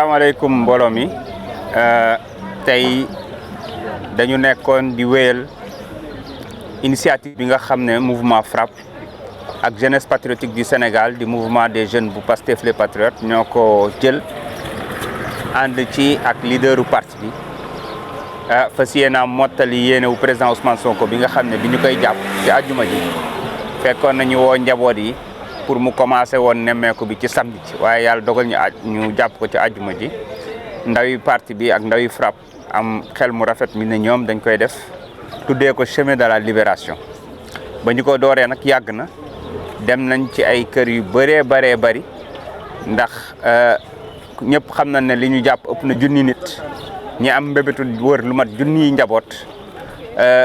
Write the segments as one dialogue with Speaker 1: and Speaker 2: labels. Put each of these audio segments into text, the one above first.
Speaker 1: asalaamaaleykum mbooloo mi tey dañu nekkoon di wéyal initiative bi nga xam ne mouvement FRAPP ak jeunesse patriotique du Sénégal di mouvement des jeunes bu Pastef les patriotes ñoo ko jël ànd ci ak leaderu parti bi fas yéene mottali yéene wu président Ousmane Sonko bi nga xam ne bi ñu koy jàpp ci àjjuma ji fekkoon nañu woo njaboot yi pour mu commencé woon nemmeeku bi ci samedi ci waaye yàlla dogal ñu jàpp ko ci àjjuma ji ndawi parti bi ak ndawi FRAPP am xel mu rafet mi ne ñoom dañ koy def tuddee ko chemin de la libération ba ñu ko dooree nag yàgg na dem nañ ci ay kër yu bëree bari ndax ñëpp xam nañ ne li ñu jàpp ëpp na junni nit ñi am mbébétu wër lu mat junni njaboot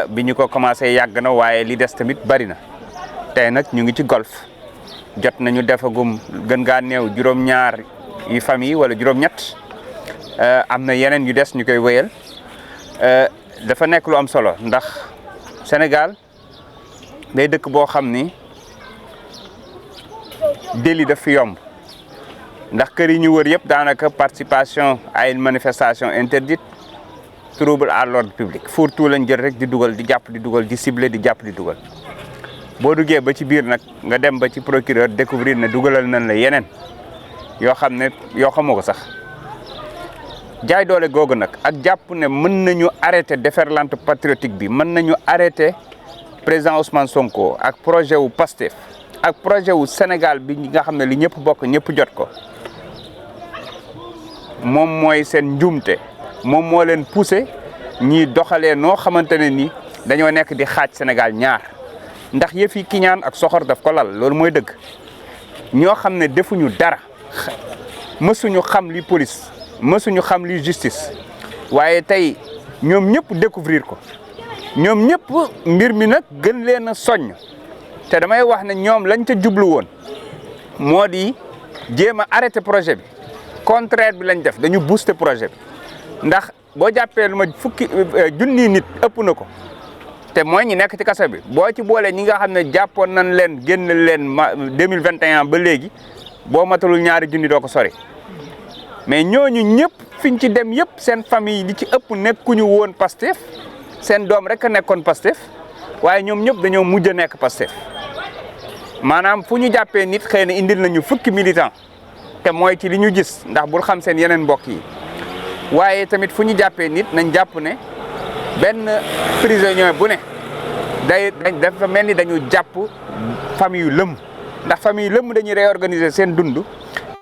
Speaker 1: bi ñu ko commencé yàgg na waaye li des tamit bari na tey nag ñu ngi ci golf jot nañu defagum gën gaa néew juróom-ñaar yu famille wala juróom-ñett am na yeneen yu des ñu koy wéyal dafa nekk lu am solo ndax Sénégal day dëkk boo xam ni délit daf fi yomb ndax kër yi ñu wër yëpp daanaka participation à une manifestation interdite trouble à l'ordre public fourre-tout lañ jël rek di dugal di jàpp di dugal di ciblé di jàpp di dugal boo duggee ba ci biir nag nga dem ba ci procureur découvrir ne dugalal nañ la yeneen yoo xam ne yoo xamoo ko sax jaay doole googu nag ak jàpp ne mën nañu arrêter déferlante patriotique bi mën nañu arrêter président Ousmane Sonko ak projet wu Pastef ak projet wu Sénégal bi nga xam ne li ñëpp bokk ñëpp jot ko moom mooy seen njuumte moom moo leen poussé ñiy doxalee noo xamante ne ni dañoo nekk di xaaj Sénégal ñaar ndax yëf yi kiñaan ak soxor daf ko lal loolu mooy dëgg ñoo xam ne defuñu dara mësuñu xam li police mësuñu xam li justice waaye tey ñoom ñëpp découvrir ko ñoom ñëpp mbir mi nag gën leen a soññ te damay wax ne ñoom lañ ca jublu woon moo di jéem a arrêté projet bi contraire bi lañ def dañu booster projet bi ndax boo jàppee lu ma fukki junni nit ëpp na ko te mooy ñi nekk ci kaso bi boo ci boolee ñi nga xam ne jàppoon nañ leen génn leen 2021 ba léegi boo matalul ñaari junni doo ko sori mais ñooñu ñëpp fiñ ci dem yëpp seen famille li ci ëpp nekkuñu woon Pastef seen doom rek a nekkoon Pastef waaye ñoom ñëpp dañoo mujj a nekk Pastef maanaam fu ñu jàppee nit xëy na indil nañu fukki militant te mooy ci li ñu gis ndax bul xam seen yeneen mbokk yi waaye tamit fu ñu jàppee nit nañ jàpp ne benn prisonnier bu ne dafa mel ni dañu jàpp famille yu lëmm ndax famille yu lëmm dañuy réorganiser seen dund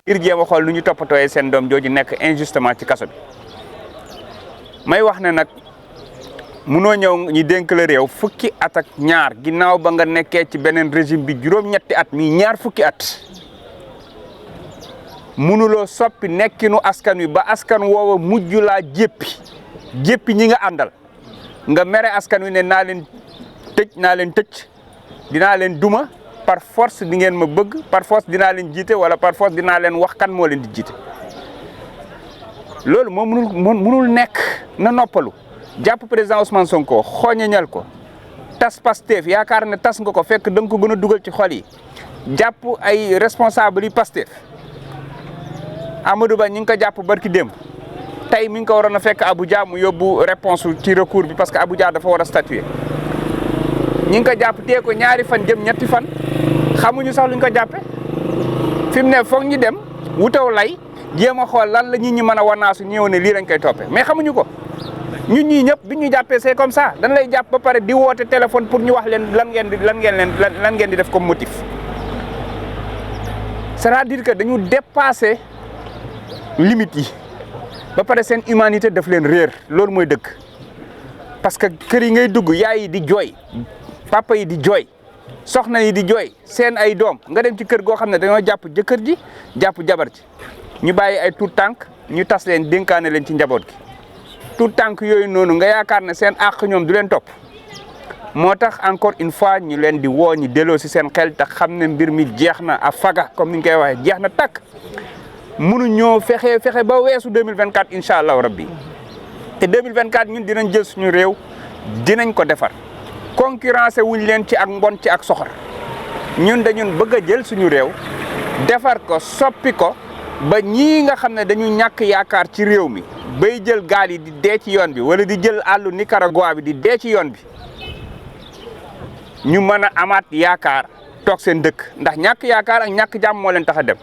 Speaker 1: ngir jéem a xool nu ñu toppatooyee seen doom jooju nekk injustement ci kaso bi may wax ne nag munoo ñëw ñi dénk la réew fukki at ak ñaar ginnaaw ba nga nekkee ci beneen régime bi juróom-ñetti at mi ñaar fukki at munuloo soppi nekkinu askan wi ba askan woowa mujj laa jéppi ñi nga àndal nga mere askan wi ne naa leen tëj dinaa leen duma par force di ngeen ma bëgg par force dinaa leen jiite wala par force dinaa leen wax kan moo leen di jiite loolu moo munul nekk na noppalu jàpp président Ousmane Sonko xooñañal ko tas Pastef yaakaar ne tas nga ko fekk da nga ko gën a dugal ci xol yi jàpp ay responsable yi Pastef Amadou Ba ñi ngi ko jàpp barki démb tey mi ngi ko waroon a fekk Abuja mu yóbbu réponse ci recours bi parce que Abuja dafa war a statuer ñi ngi ko jàpp tee ko ñaari fan jëm ñetti fan xamuñu sax luñ ko jàppe fi mu ne foog ñu dem wutaw lay jéem a xool lan la nit ñi mën a wanaasu ñëw ne lii lañ koy toppee mais xamuñu ko ñun ñii ñëpp bi ñu jàppee c'est comme ça dañ lay jàpp ba pare di woote téléphone pour ñu wax leen lan ngeen di def comme motif c'est-à-dire que dañu dépassé limites yi ba pare seen humanité daf leen réer loolu mooy dëgg parce que kër yi ngay dugg yaay yi di jooy papa yi di jooy soxna yi di jooy seen ay doom nga dem ci kër goo xam ne dañoo jàpp jëkkër ji jàpp jabar ji ñu bàyyi ay tout tànk ñu tas leen dénkaane leen ci njaboot gi tout tànk yooyu noonu nga yaakaar ne seen àq ñoom du leen topp moo tax encore une fois ñu leen di woo ñu delloo si seen xel te xam ne mbir mi jeex na a faga comme ni ñu koy waxee jeex na takk mënuñoo fexe ba weesu 2024 incha allahu rabbi te 2024 ñun dinañ jël suñu réew dinañ ko defar concurrencé wuñ leen ci ak mbon ci ak soxor ñun dañun bëgg a jël suñu réew defar ko soppi ko ba ñii nga xam ne dañu ñàkk yaakaar ci réew mi bay jël gaal yi di dee ci yoon bi wala di jël àllu Nicaragua bi di dee ci yoon bi ñu mën a amaat yaakaar toog seen dëkk ndax ñàkk yaakaar ak ñàkk jàmm moo leen tax a dem.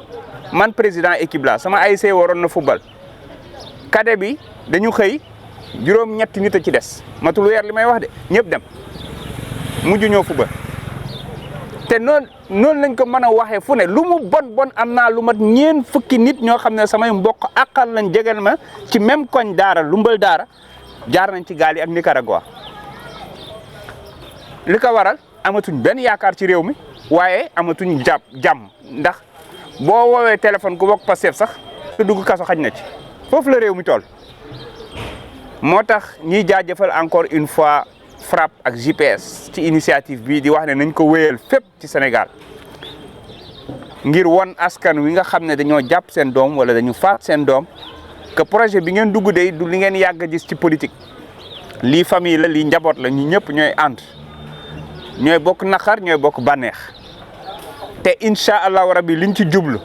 Speaker 1: man président équipe la sama ASC waroon na football cadet bi dañu xëy juróom-ñetti nit a ci des matul weer li may wax de ñëpp dem mujj ñoo football te noonu lañ ko mën a waxee fu ne lu mu bon am naa lu mat ñeen fukki nit ñoo xam ne samay mbokk àqal lañ jegel ma ci même koñ daara lumbal daara jaar nañ ci gaal yi ak Nicaragua li ko waral amatuñ benn yaakaar ci réew mi waaye amatuñ jàmm ndax boo woowee téléphone ku bokk Pastef sax te dugg kaso xaj na ci foofu la réew mi toll moo tax ñiy jaajëfal encore une fois FRAPP ak JPS ci initiative bii di wax ne nañ ko wéyal fépp ci Sénégal ngir won askan wi nga xam ne dañoo jàpp seen doom wala dañu faat seen doom que projet bi ngeen dugg de du li ngeen yàgg a gis ci politique lii famille la lii njaboot la ñu ñëpp ñooy ànd ñooy bokk naqar ñooy bokk bànneex te incha allahu rabi liñ ci jublu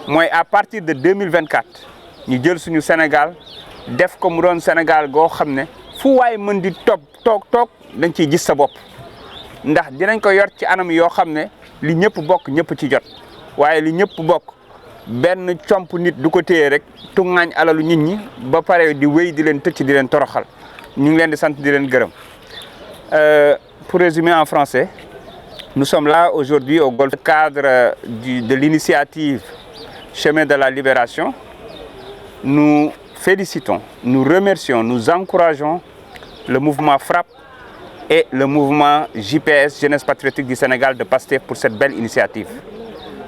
Speaker 1: mooy à partir de 2024 ñu jël suñu Sénégal def ko mu doon Sénégal goo xam ne fu waay mën di toog dañ ciy gis sa bopp ndax dinañ ko yor ci anam yoo xam ne li ñëpp bokk ñëpp ci jot waaye li ñëpp bokk benn comp nit du ko téye rek tuŋaañ alalu nit ñi ba pare di wéy di leen tëcc di leen toroxal ñu ngi leen di sant di leen gërëm pour résumer en français. Nous sommes là aujourd'hui au Golfe cadre de l'initiative Chemin de la Libération. Nous félicitons, nous remercions, nous encourageons le mouvement FRAPP et le mouvement JPS, Jeunesse Patriotique du Sénégal de Pastef pour cette belle initiative.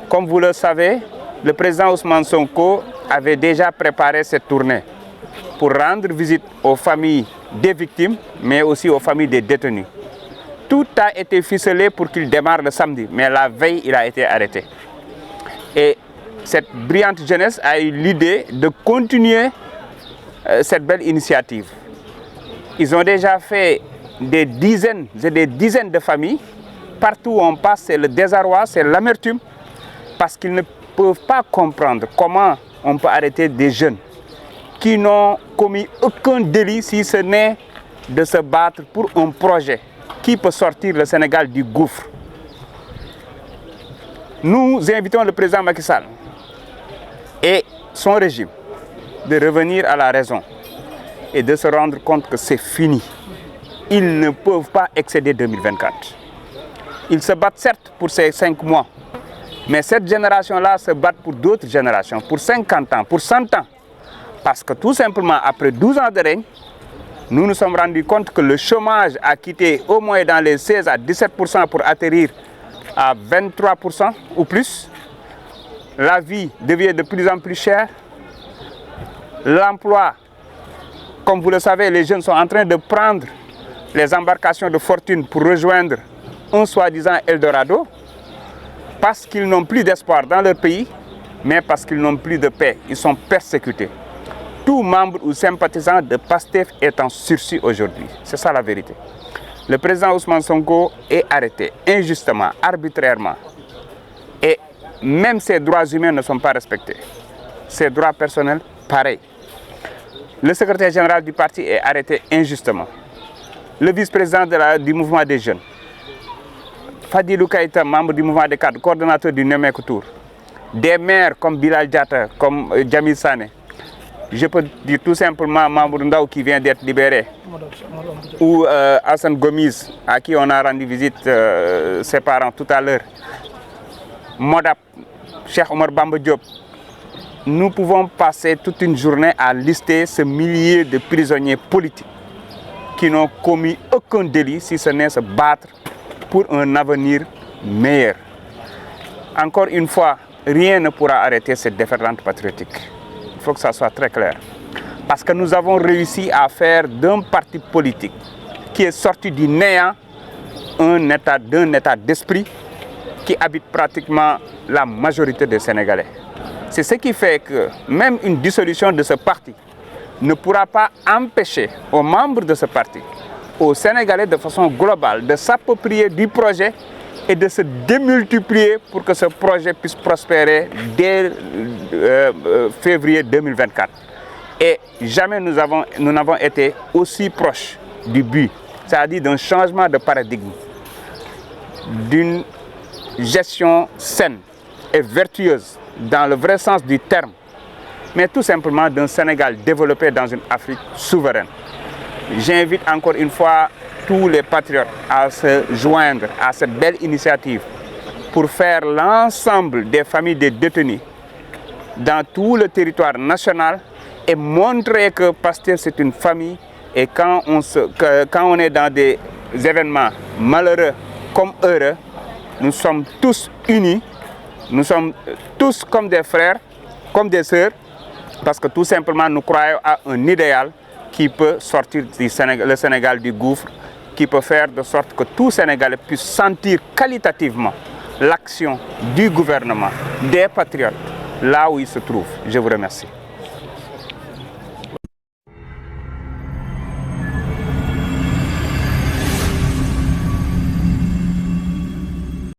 Speaker 1: Comme vous le savez, le président Ousmane Sonko avait déjà préparé cette tournée pour rendre visite aux familles des victimes, mais aussi aux familles des détenus. Tout a été ficelé pour qu'il démarre le samedi, mais la veille, il a été arrêté. Et cette brillante jeunesse a eu l'idée de continuer cette belle initiative. Ils ont déjà fait des dizaines et des dizaines de familles. Partout où on passe, c'est le désarroi, c'est l'amertume, parce qu'ils ne peuvent pas comprendre comment on peut arrêter des jeunes qui n'ont commis aucun délit si ce n'est de se battre pour un projet qui peut sortir le Sénégal du gouffre. Nous invitons le président Macky Sall et son régime de revenir à la raison et de se rendre compte que c'est fini. Ils ne peuvent pas excéder 2024. Ils se battent certes pour ces 5 mois, mais cette génération-là se bat pour d'autres générations, pour 50 ans, pour 100 ans. Parce que tout simplement, après 12 ans de règne, nous nous sommes rendus compte que le chômage a quitté au moins dans les 16 à 17% pour atterrir à 23% ou plus. La vie devient de plus en plus chère. L'emploi, comme vous le savez, les jeunes sont en train de prendre les embarcations de fortune pour rejoindre un soi-disant Eldorado parce qu'ils n'ont plus d'espoir dans leur pays, mais parce qu'ils n'ont plus de paix. Ils sont persécutés. Tout membre ou sympathisant de PASTEF est en sursis aujourd'hui. C'est ça la vérité. Le président Ousmane Sonko est arrêté injustement, arbitrairement. Et même ses droits humains ne sont pas respectés. Ses droits personnels, pareil. Le secrétaire général du parti est arrêté injustement. Le vice-président du mouvement des jeunes, Fadilou Keïta, membre du mouvement des cadres, coordonnateur du Nemek Tour. Des maires comme Bilal Diatta, comme Djamil Sané. Je peux dire tout simplement Mamoudou Ndaw qui vient d'être libéré. Ou Hassan Gomis, à qui on a rendu visite ses parents tout à l'heure. Modap, Cheikh Omar Bamba Diop. Nous pouvons passer toute une journée à lister ce millier de prisonniers politiques qui n'ont commis aucun délit si ce n'est se battre pour un avenir meilleur. Encore une fois, rien ne pourra arrêter cette déferlante patriotique. Il faut que ça soit très clair. Parce que nous avons réussi à faire d'un parti politique qui est sorti du néant d'un état d'esprit qui habite pratiquement la majorité des Sénégalais. C'est ce qui fait que même une dissolution de ce parti ne pourra pas empêcher aux membres de ce parti, aux Sénégalais de façon globale, de s'approprier du projet et de se démultiplier pour que ce projet puisse prospérer dès février 2024. Et jamais nous n'avons été aussi proches du but, c'est-à-dire d'un changement de paradigme, d'une gestion saine et vertueuse dans le vrai sens du terme, mais tout simplement d'un Sénégal développé dans une Afrique souveraine. J'invite encore une fois tous les patriotes à se joindre à cette belle initiative pour faire l'ensemble des familles des détenus dans tout le territoire national et montrer que Pastef c'est une famille et quand on est dans des événements malheureux comme heureux, nous sommes tous unis, nous sommes tous comme des frères, comme des sœurs, parce que tout simplement nous croyons à un idéal qui peut sortir le Sénégal du gouffre, qui peut faire de sorte que tout Sénégalais puisse sentir qualitativement l'action du gouvernement, des patriotes, là où il se trouve. Je vous remercie.